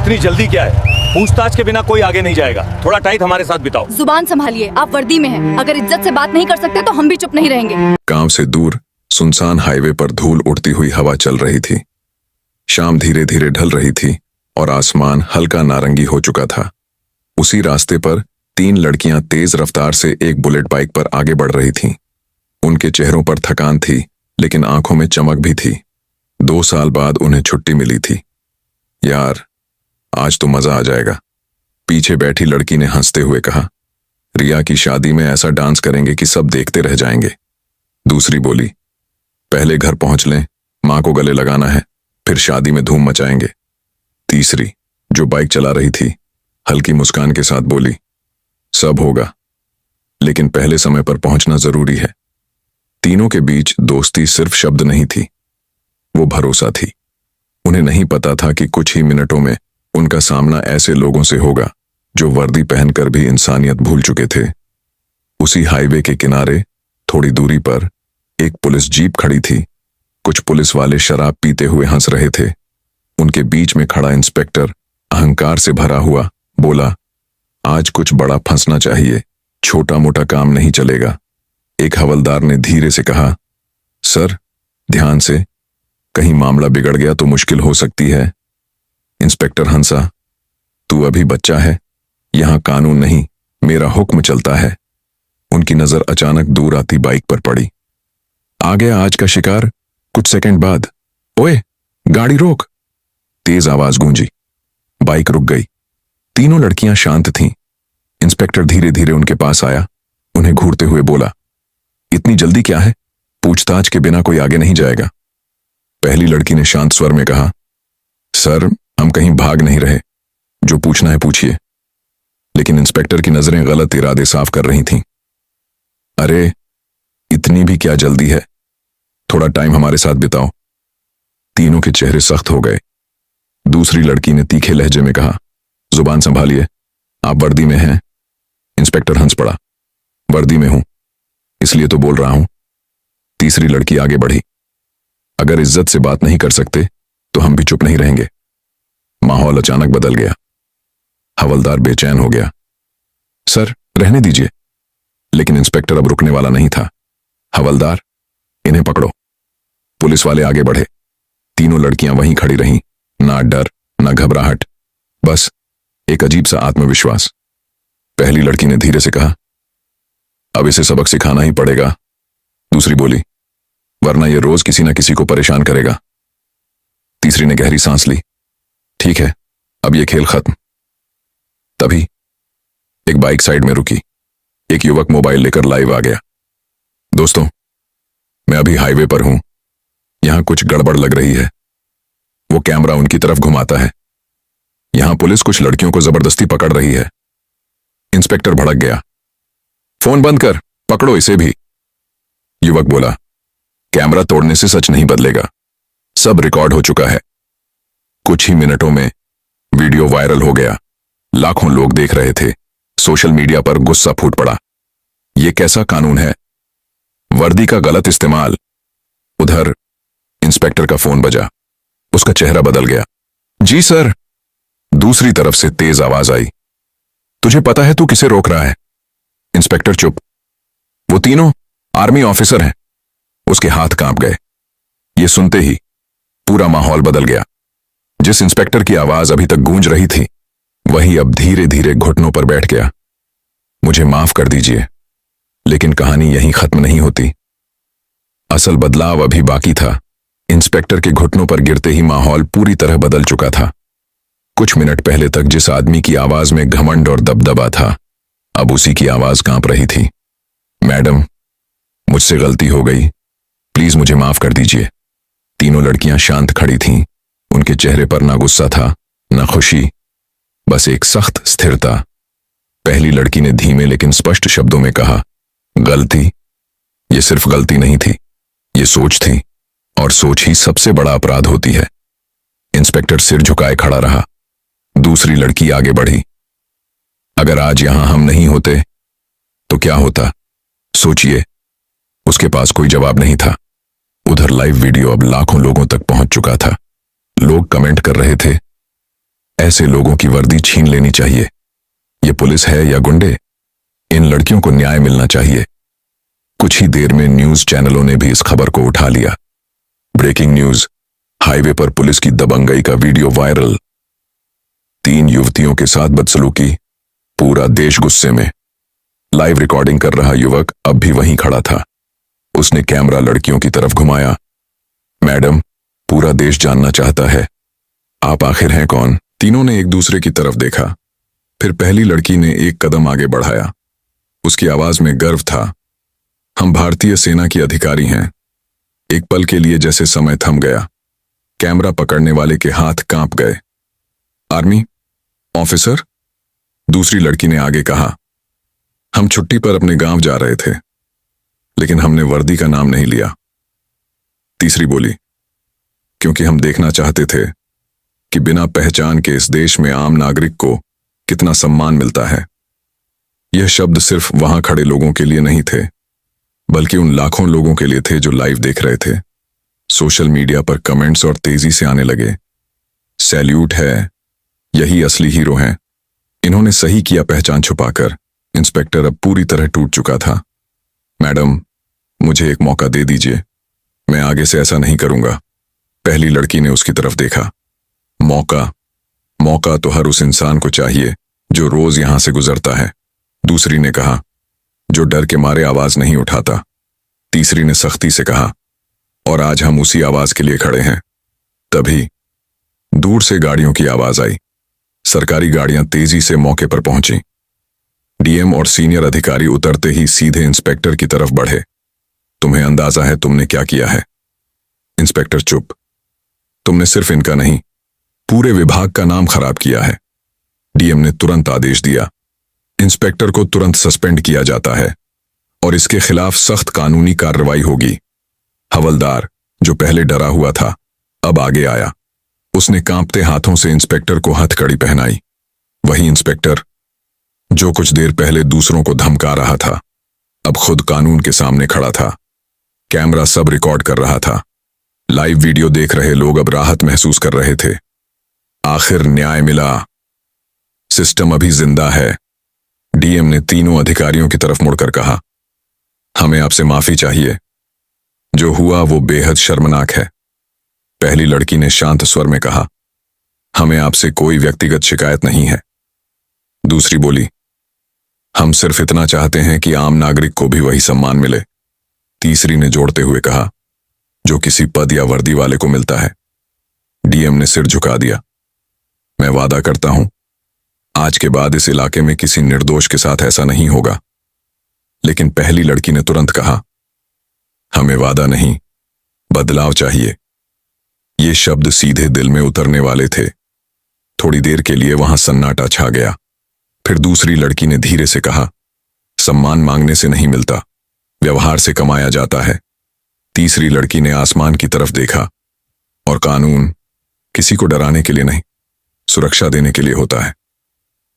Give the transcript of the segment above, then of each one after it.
इतनी जल्दी क्या है? पूछताछ के बिना कोई आगे नहीं जाएगा। थोड़ा टाइम हमारे साथ बिताओ। जुबान संभालिए, आप वर्दी में हैं। अगर इज्जत से बात नहीं कर सकते तो हम भी चुप नहीं रहेंगे। गांव से दूर सुनसान हाईवे पर धूल उड़ती हुई हवा चल रही थी। शाम धीरे धीरे ढल रही थी और आसमान हल्का नारंगी हो चुका था। उसी रास्ते पर 3 लड़कियां तेज रफ्तार से एक बुलेट बाइक पर आगे बढ़ रही थीं। उनके चेहरों पर थकान थी, लेकिन आंखों में चमक भी थी। 2 साल बाद उन्हें छुट्टी मिली थी। यार, आज तो मजा आ जाएगा, पीछे बैठी लड़की ने हंसते हुए कहा। रिया की शादी में ऐसा डांस करेंगे कि सब देखते रह जाएंगे। दूसरी बोली, पहले घर पहुंच लें, मां को गले लगाना है, फिर शादी में धूम मचाएंगे। तीसरी, जो बाइक चला रही थी, हल्की मुस्कान के साथ बोली, सब होगा, लेकिन पहले समय पर पहुंचना जरूरी है। तीनों के बीच दोस्ती सिर्फ शब्द नहीं थी, वो भरोसा थी। उन्हें नहीं पता था कि कुछ ही मिनटों में उनका सामना ऐसे लोगों से होगा जो वर्दी पहनकर भी इंसानियत भूल चुके थे। उसी हाईवे के किनारे थोड़ी दूरी पर एक पुलिस जीप खड़ी थी। कुछ पुलिस वाले शराब पीते हुए हंस रहे थे। उनके बीच में खड़ा इंस्पेक्टर अहंकार से भरा हुआ बोला, आज कुछ बड़ा फंसना चाहिए, छोटा मोटा काम नहीं चलेगा। एक हवलदार ने धीरे से कहा, सर ध्यान से, कहीं मामला बिगड़ गया तो मुश्किल हो सकती है। इंस्पेक्टर हंसा, तू अभी बच्चा है, यहां कानून नहीं मेरा हुक्म चलता है। उनकी नजर अचानक दूर आती बाइक पर पड़ी। आ गया आज का शिकार। कुछ सेकंड बाद, ओए गाड़ी रोक, तेज आवाज गूंजी। बाइक रुक गई। तीनों लड़कियां शांत थीं। इंस्पेक्टर धीरे धीरे उनके पास आया, उन्हें घूरते हुए बोला, इतनी जल्दी क्या है? पूछताछ के बिना कोई आगे नहीं जाएगा। पहली लड़की ने शांत स्वर में कहा, सर हम कहीं भाग नहीं रहे, जो पूछना है पूछिए। लेकिन इंस्पेक्टर की नजरें गलत इरादे साफ कर रही थीं। अरे इतनी भी क्या जल्दी है, थोड़ा टाइम हमारे साथ बिताओ। तीनों के चेहरे सख्त हो गए। दूसरी लड़की ने तीखे लहजे में कहा, जुबान संभालिए, आप वर्दी में हैं। इंस्पेक्टर हंस पड़ा, वर्दी में हूं इसलिए तो बोल रहा हूं। तीसरी लड़की आगे बढ़ी, अगर इज्जत से बात नहीं कर सकते तो हम भी चुप नहीं रहेंगे। माहौल अचानक बदल गया। हवलदार बेचैन हो गया, सर रहने दीजिए। लेकिन इंस्पेक्टर अब रुकने वाला नहीं था। हवलदार, इन्हें पकड़ो। पुलिस वाले आगे बढ़े। तीनों लड़कियां वहीं खड़ी रहीं, ना डर ना घबराहट, बस एक अजीब सा आत्मविश्वास। पहली लड़की ने धीरे से कहा, अब इसे सबक सिखाना ही पड़ेगा। दूसरी बोली, वरना यह रोज किसी न किसी को परेशान करेगा। तीसरी ने गहरी सांस ली, ठीक है अब यह खेल खत्म। तभी एक बाइक साइड में रुकी। एक युवक मोबाइल लेकर लाइव आ गया। दोस्तों, मैं अभी हाईवे पर हूं, यहां कुछ गड़बड़ लग रही है। वो कैमरा उनकी तरफ घुमाता है। यहां पुलिस कुछ लड़कियों को जबरदस्ती पकड़ रही है। इंस्पेक्टर भड़क गया, फोन बंद कर, पकड़ो इसे भी। युवक बोला, कैमरा तोड़ने से सच नहीं बदलेगा, सब रिकॉर्ड हो चुका है। कुछ ही मिनटों में वीडियो वायरल हो गया। लाखों लोग देख रहे थे। सोशल मीडिया पर गुस्सा फूट पड़ा। यह कैसा कानून है? वर्दी का गलत इस्तेमाल। उधर इंस्पेक्टर का फोन बजा। उसका चेहरा बदल गया। जी सर। दूसरी तरफ से तेज आवाज आई, तुझे पता है तू किसे रोक रहा है? इंस्पेक्टर चुप। वो तीनों आर्मी ऑफिसर हैं। उसके हाथ कांप गए। ये सुनते ही पूरा माहौल बदल गया। जिस इंस्पेक्टर की आवाज अभी तक गूंज रही थी, वही अब धीरे धीरे घुटनों पर बैठ गया। मुझे माफ कर दीजिए, लेकिन कहानी यहीं खत्म नहीं होती। असल बदलाव अभी बाकी था। इंस्पेक्टर के घुटनों पर गिरते ही माहौल पूरी तरह बदल चुका था। कुछ मिनट पहले तक जिस आदमी की आवाज में घमंड और दबदबा था, अब उसी की आवाज कांप रही थी। मैडम, मुझसे गलती हो गई, प्लीज मुझे माफ कर दीजिए। तीनों लड़कियां शांत खड़ी थीं। उनके चेहरे पर ना गुस्सा था ना खुशी, बस एक सख्त स्थिरता। पहली लड़की ने धीमे लेकिन स्पष्ट शब्दों में कहा, गलती? ये सिर्फ गलती नहीं थी, ये सोच थी, और सोच ही सबसे बड़ा अपराध होती है। इंस्पेक्टर सिर झुकाए खड़ा रहा। दूसरी लड़की आगे बढ़ी, अगर आज यहां हम नहीं होते तो क्या होता? सोचिए। उसके पास कोई जवाब नहीं था। उधर लाइव वीडियो अब लाखों लोगों तक पहुंच चुका था। लोग कमेंट कर रहे थे, ऐसे लोगों की वर्दी छीन लेनी चाहिए। ये पुलिस है या गुंडे? इन लड़कियों को न्याय मिलना चाहिए। कुछ ही देर में न्यूज चैनलों ने भी इस खबर को उठा लिया। ब्रेकिंग न्यूज, हाईवे पर पुलिस की दबंगई का वीडियो वायरल। 3 युवतियों के साथ बदसलूकी, पूरा देश गुस्से में। लाइव रिकॉर्डिंग कर रहा युवक अब भी वहीं खड़ा था। उसने कैमरा लड़कियों की तरफ घुमाया। मैडम, पूरा देश जानना चाहता है, आप आखिर हैं कौन? तीनों ने एक दूसरे की तरफ देखा। फिर पहली लड़की ने एक कदम आगे बढ़ाया। उसकी आवाज में गर्व था। हम भारतीय सेना की अधिकारी हैं। एक पल के लिए जैसे समय थम गया। कैमरा पकड़ने वाले के हाथ कांप गए। Army officer? दूसरी लड़की ने आगे कहा। हम छुट्टी पर अपने गांव जा रहे थे, लेकिन हमने वर्दी का नाम नहीं लिया। तीसरी बोली, क्योंकि हम देखना चाहते थे कि बिना पहचान के इस देश में आम नागरिक को कितना सम्मान मिलता है। यह शब्द सिर्फ वहां खड़े लोगों के लिए नहीं थे, बल्कि उन लाखों लोगों के लिए थे जो लाइव देख रहे थे। सोशल मीडिया पर कमेंट्स और तेजी से आने लगे। सैल्यूट है, यही असली हीरो हैं। इन्होंने सही किया पहचान छुपाकर। इंस्पेक्टर अब पूरी तरह टूट चुका था। मैडम, मुझे एक मौका दे दीजिए, मैं आगे से ऐसा नहीं करूंगा। पहली लड़की ने उसकी तरफ देखा। मौका तो हर उस इंसान को चाहिए जो रोज यहां से गुजरता है। दूसरी ने कहा, जो डर के मारे आवाज नहीं उठाता। तीसरी ने सख्ती से कहा, और आज हम उसी आवाज के लिए खड़े हैं। तभी दूर से गाड़ियों की आवाज आई। सरकारी गाड़ियां तेजी से मौके पर पहुंची। डीएम और सीनियर अधिकारी उतरते ही सीधे इंस्पेक्टर की तरफ बढ़े। तुम्हें अंदाजा है तुमने क्या किया है? इंस्पेक्टर चुप। तुमने सिर्फ इनका नहीं, पूरे विभाग का नाम खराब किया है। डीएम ने तुरंत आदेश दिया। इंस्पेक्टर को तुरंत सस्पेंड किया जाता है और इसके खिलाफ सख्त कानूनी कार्रवाई होगी। हवलदार, जो पहले डरा हुआ था, अब आगे आया। उसने कांपते हाथों से इंस्पेक्टर को हथकड़ी पहनाई। वही इंस्पेक्टर जो कुछ देर पहले दूसरों को धमका रहा था, अब खुद कानून के सामने खड़ा था। कैमरा सब रिकॉर्ड कर रहा था। लाइव वीडियो देख रहे लोग अब राहत महसूस कर रहे थे। आखिर न्याय मिला। सिस्टम अभी जिंदा है। डीएम ने तीनों अधिकारियों की तरफ मुड़कर कहा, हमें आपसे माफी चाहिए। जो हुआ वो बेहद शर्मनाक है। पहली लड़की ने शांत स्वर में कहा, हमें आपसे कोई व्यक्तिगत शिकायत नहीं है। दूसरी बोली, हम सिर्फ इतना चाहते हैं कि आम नागरिक को भी वही सम्मान मिले। तीसरी ने जोड़ते हुए कहा, जो किसी पद या वर्दी वाले को मिलता है। डीएम ने सिर झुका दिया। मैं वादा करता हूं, आज के बाद इस इलाके में किसी निर्दोष के साथ ऐसा नहीं होगा। लेकिन पहली लड़की ने तुरंत कहा, हमें वादा नहीं, बदलाव चाहिए। ये शब्द सीधे दिल में उतरने वाले थे। थोड़ी देर के लिए वहां सन्नाटा छा गया। फिर दूसरी लड़की ने धीरे से कहा, सम्मान मांगने से नहीं मिलता, व्यवहार से कमाया जाता है। तीसरी लड़की ने आसमान की तरफ देखा, और कानून किसी को डराने के लिए नहीं, सुरक्षा देने के लिए होता है।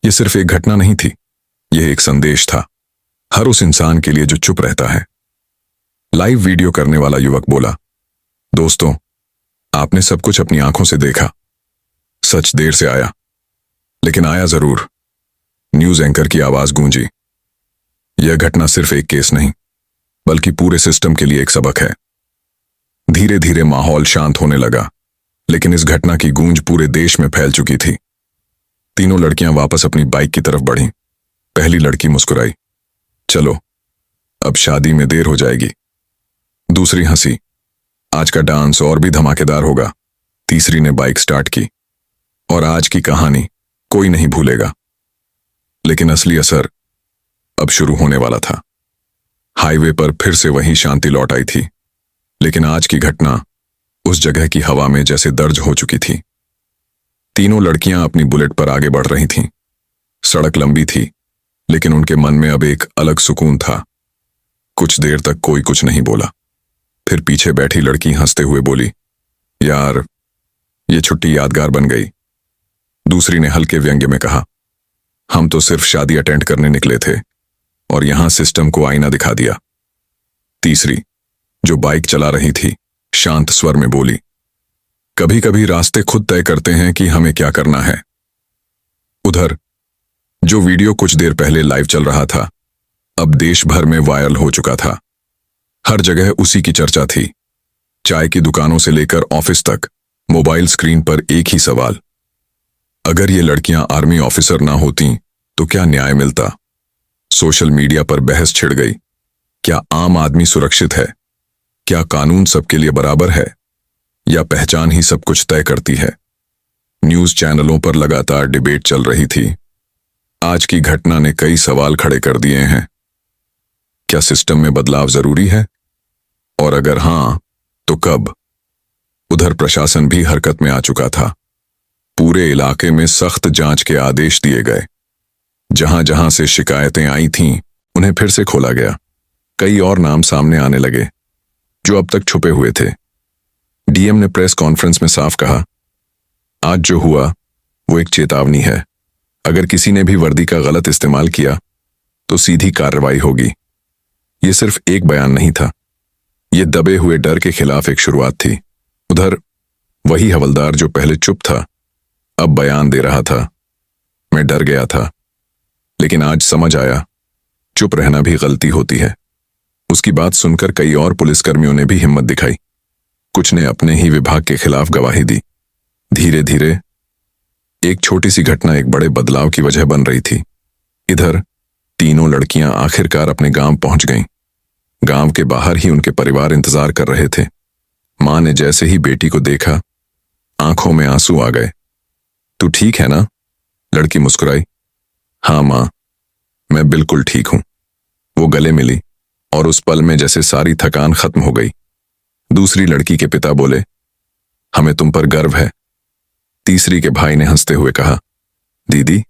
यह सिर्फ एक घटना नहीं थी, यह एक संदेश था, हर उस इंसान के लिए जो चुप रहता है। लाइव वीडियो करने वाला युवक बोला, दोस्तों, आपने सब कुछ अपनी आंखों से देखा। सच देर से आया, लेकिन आया जरूर। न्यूज एंकर की आवाज गूंजी। यह घटना सिर्फ एक केस नहीं, बल्कि पूरे सिस्टम के लिए एक सबक है। धीरे धीरे माहौल शांत होने लगा, लेकिन इस घटना की गूंज पूरे देश में फैल चुकी थी। तीनों लड़कियां वापस अपनी बाइक की तरफ बढ़ीं। पहली लड़की मुस्कुराई, चलो, अब शादी में देर हो जाएगी। दूसरी हंसी, आज का डांस और भी धमाकेदार होगा। तीसरी ने बाइक स्टार्ट की, और आज की कहानी कोई नहीं भूलेगा। लेकिन असली असर अब शुरू होने वाला था। हाईवे पर फिर से वही शांति लौट आई थी, लेकिन आज की घटना उस जगह की हवा में जैसे दर्ज हो चुकी थी। तीनों लड़कियां अपनी बुलेट पर आगे बढ़ रही थीं। सड़क लंबी थी, लेकिन उनके मन में अब एक अलग सुकून था। कुछ देर तक कोई कुछ नहीं बोला। फिर पीछे बैठी लड़की हंसते हुए बोली, यार, ये छुट्टी यादगार बन गई। दूसरी ने हल्के व्यंग्य में कहा, हम तो सिर्फ शादी अटेंड करने निकले थे और यहां सिस्टम को आईना दिखा दिया। तीसरी, जो बाइक चला रही थी, शांत स्वर में बोली, कभी कभी रास्ते खुद तय करते हैं कि हमें क्या करना है। उधर जो वीडियो कुछ देर पहले लाइव चल रहा था अब देश भर में वायरल हो चुका था। हर जगह उसी की चर्चा थी। चाय की दुकानों से लेकर ऑफिस तक मोबाइल स्क्रीन पर एक ही सवाल, अगर ये लड़कियां आर्मी ऑफिसर ना होती तो क्या न्याय मिलता। सोशल मीडिया पर बहस छिड़ गई, क्या आम आदमी सुरक्षित है, क्या कानून सबके लिए बराबर है, या पहचान ही सब कुछ तय करती है। न्यूज चैनलों पर लगातार डिबेट चल रही थी। आज की घटना ने कई सवाल खड़े कर दिए हैं। क्या सिस्टम में बदलाव जरूरी है, और अगर हां तो कब। उधर प्रशासन भी हरकत में आ चुका था। पूरे इलाके में सख्त जांच के आदेश दिए गए। जहां जहां से शिकायतें आई थीं उन्हें फिर से खोला गया। कई और नाम सामने आने लगे जो अब तक छुपे हुए थे। डीएम ने प्रेस कॉन्फ्रेंस में साफ कहा, आज जो हुआ वो एक चेतावनी है। अगर किसी ने भी वर्दी का गलत इस्तेमाल किया तो सीधी कार्रवाई होगी। ये सिर्फ एक बयान नहीं था, ये दबे हुए डर के खिलाफ एक शुरुआत थी। उधर वही हवलदार जो पहले चुप था अब बयान दे रहा था, मैं डर गया था, लेकिन आज समझ आया चुप रहना भी गलती होती है। उसकी बात सुनकर कई और पुलिसकर्मियों ने भी हिम्मत दिखाई। कुछ ने अपने ही विभाग के खिलाफ गवाही दी। धीरे धीरे एक छोटी सी घटना एक बड़े बदलाव की वजह बन रही थी। इधर तीनों लड़कियां आखिरकार अपने गांव पहुंच गईं। गांव के बाहर ही उनके परिवार इंतजार कर रहे थे। मां ने जैसे ही बेटी को देखा आंखों में आंसू आ गए। तू ठीक है ना? लड़की मुस्कुराई। हाँ मां, मैं बिल्कुल ठीक हूं। वो गले मिली और उस पल में जैसे सारी थकान खत्म हो गई। दूसरी लड़की के पिता बोले, हमें तुम पर गर्व है। तीसरी के भाई ने हंसते हुए कहा, दीदी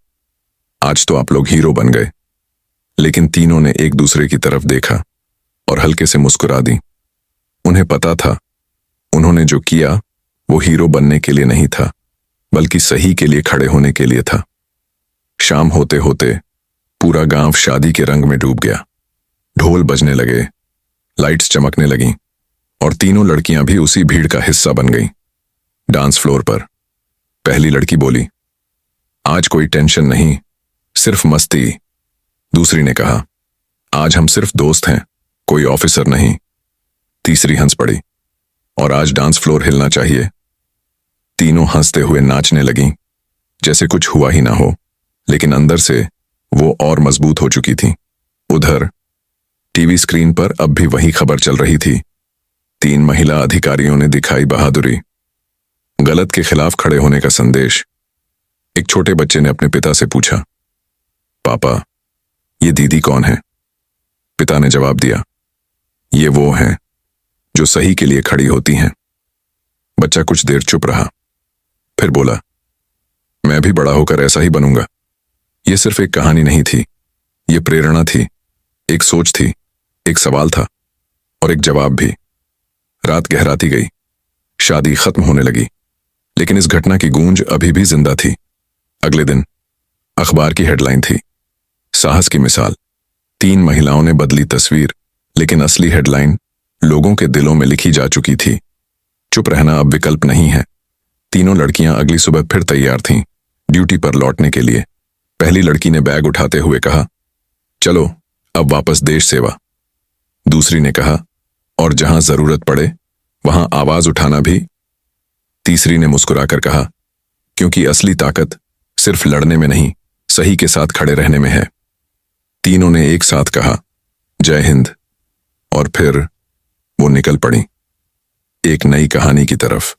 आज तो आप लोग हीरो बन गए। लेकिन तीनों ने एक दूसरे की तरफ देखा और हल्के से मुस्कुरा दी। उन्हें पता था उन्होंने जो किया वो हीरो बनने के लिए नहीं था, बल्कि सही के लिए खड़े होने के लिए था। शाम होते होते पूरा गांव शादी के रंग में डूब गया। ढोल बजने लगे, लाइट्स चमकने लगीं और तीनों लड़कियां भी उसी भीड़ का हिस्सा बन गईं। डांस फ्लोर पर पहली लड़की बोली, आज कोई टेंशन नहीं, सिर्फ मस्ती। दूसरी ने कहा, आज हम सिर्फ दोस्त हैं, कोई ऑफिसर नहीं। तीसरी हंस पड़ी, और आज डांस फ्लोर हिलना चाहिए। तीनों हंसते हुए नाचने लगीं, जैसे कुछ हुआ ही ना हो, लेकिन अंदर से वो और मजबूत हो चुकी थी। उधर टीवी स्क्रीन पर अब भी वही खबर चल रही थी। 3 महिला अधिकारियों ने दिखाई बहादुरी, गलत के खिलाफ खड़े होने का संदेश। एक छोटे बच्चे ने अपने पिता से पूछा, पापा ये दीदी कौन है? पिता ने जवाब दिया, ये वो हैं जो सही के लिए खड़ी होती हैं। बच्चा कुछ देर चुप रहा, फिर बोला, मैं भी बड़ा होकर ऐसा ही बनूंगा। ये सिर्फ एक कहानी नहीं थी, ये प्रेरणा थी, एक सोच थी, एक सवाल था और एक जवाब भी। रात गहराती गई, शादी खत्म होने लगी, लेकिन इस घटना की गूंज अभी भी जिंदा थी। अगले दिन अखबार की हेडलाइन थी, साहस की मिसाल। 3 महिलाओं ने बदली तस्वीर, लेकिन असली हेडलाइन लोगों के दिलों में लिखी जा चुकी थी। चुप रहना अब विकल्प नहीं है। तीनों लड़कियां अगली सुबह फिर तैयार थीं, ड्यूटी पर लौटने के लिए। पहली लड़की ने बैग उठाते हुए कहा, चलो अब वापस देश सेवा। दूसरी ने कहा, और जहां जरूरत पड़े वहां आवाज उठाना भी। तीसरी ने मुस्कुराकर कहा, क्योंकि असली ताकत सिर्फ लड़ने में नहीं, सही के साथ खड़े रहने में है। तीनों ने एक साथ कहा, जय हिंद, और फिर वो निकल पड़ी एक नई कहानी की तरफ।